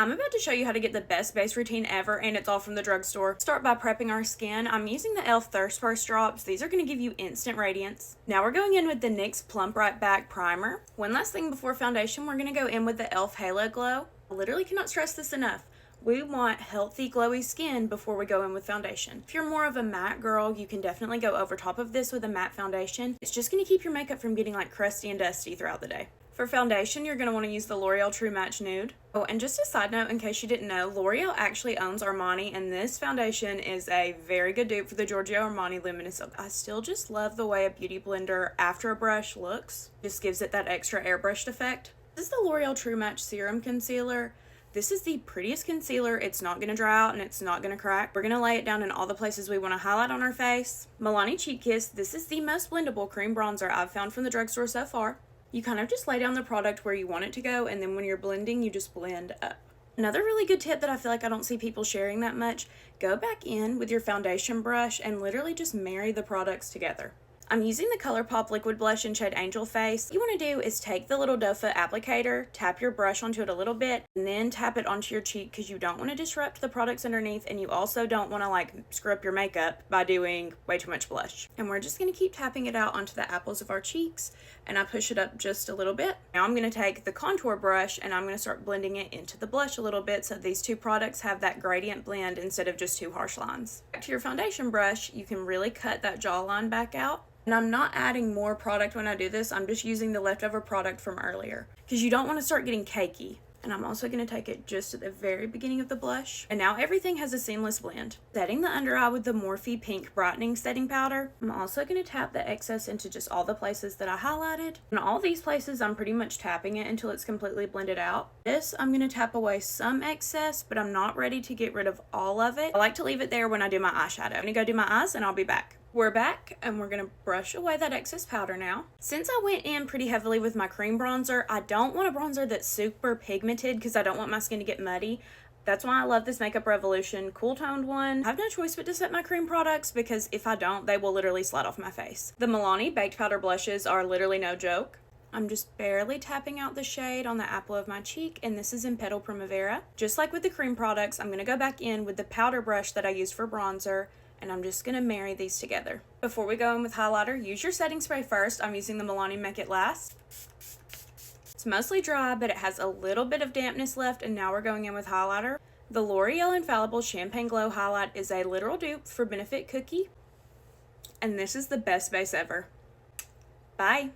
I'm about to show you how to get the best base routine ever, and it's all from the drugstore. Start by prepping our skin. I'm using the e.l.f. Thirst Burst drops. These are going to give you instant radiance. Now we're going in with the NYX Plump Right Back Primer. One last thing before foundation, we're going to go in with the e.l.f. Halo Glow. I literally cannot stress this enough. We want healthy, glowy skin before we go in with foundation. If you're more of a matte girl, you can definitely go over top of this with a matte foundation. It's just going to keep your makeup from getting like crusty and dusty throughout the day. For foundation, you're going to want to use the L'Oreal True Match Nude. Oh, and just a side note, in case you didn't know, L'Oreal actually owns Armani, and this foundation is a very good dupe for the Giorgio Armani Luminous. I still just love the way a beauty blender after a brush looks. Just gives it that extra airbrushed effect. This is the L'Oreal True Match Serum Concealer. This is the prettiest concealer. It's not going to dry out and it's not going to crack. We're going to lay it down in all the places we want to highlight on our face. Milani Cheek Kiss. This is the most blendable cream bronzer I've found from the drugstore so far. You kind of just lay down the product where you want it to go, and then when you're blending, you just blend up. Another really good tip that I feel like I don't see people sharing that much, go back in with your foundation brush and literally just marry the products together. I'm using the ColourPop Liquid Blush in shade Angel Face. What you want to do is take the little doe foot applicator, tap your brush onto it a little bit, and then tap it onto your cheek because you don't want to disrupt the products underneath, and you also don't want to like screw up your makeup by doing way too much blush. And we're just going to keep tapping it out onto the apples of our cheeks, and I push it up just a little bit. Now I'm going to take the contour brush and I'm going to start blending it into the blush a little bit so these two products have that gradient blend instead of just two harsh lines. Back to your foundation brush, you can really cut that jawline back out. And I'm not adding more product when I do this, I'm just using the leftover product from earlier because you don't want to start getting cakey. And I'm also going to take it just at the very beginning of the blush. And now everything has a seamless blend. Setting the under eye with the Morphe Pink Brightening Setting Powder. I'm also going to tap the excess into just all the places that I highlighted. And all these places, I'm pretty much tapping it until it's completely blended out. This, I'm going to tap away some excess, but I'm not ready to get rid of all of it. I like to leave it there when I do my eyeshadow. I'm going to go do my eyes and I'll be back. We're back and we're going to brush away that excess powder now. Since I went in pretty heavily with my cream bronzer, I don't want a bronzer that's super pigmented because I don't want my skin to get muddy. That's why I love this Makeup Revolution cool toned one. I have no choice but to set my cream products because if I don't, they will literally slide off my face. The Milani Baked Powder blushes are literally no joke. I'm just barely tapping out the shade on the apple of my cheek, and this is in Petal Primavera. Just like with the cream products, I'm going to go back in with the powder brush that I used for bronzer, and I'm just going to marry these together. Before we go in with highlighter, use your setting spray first. I'm using the Milani Make It Last. It's mostly dry, but it has a little bit of dampness left, and now we're going in with highlighter. The L'Oreal Infallible Champagne Glow Highlight is a literal dupe for Benefit Cookie, and this is the best base ever. Bye!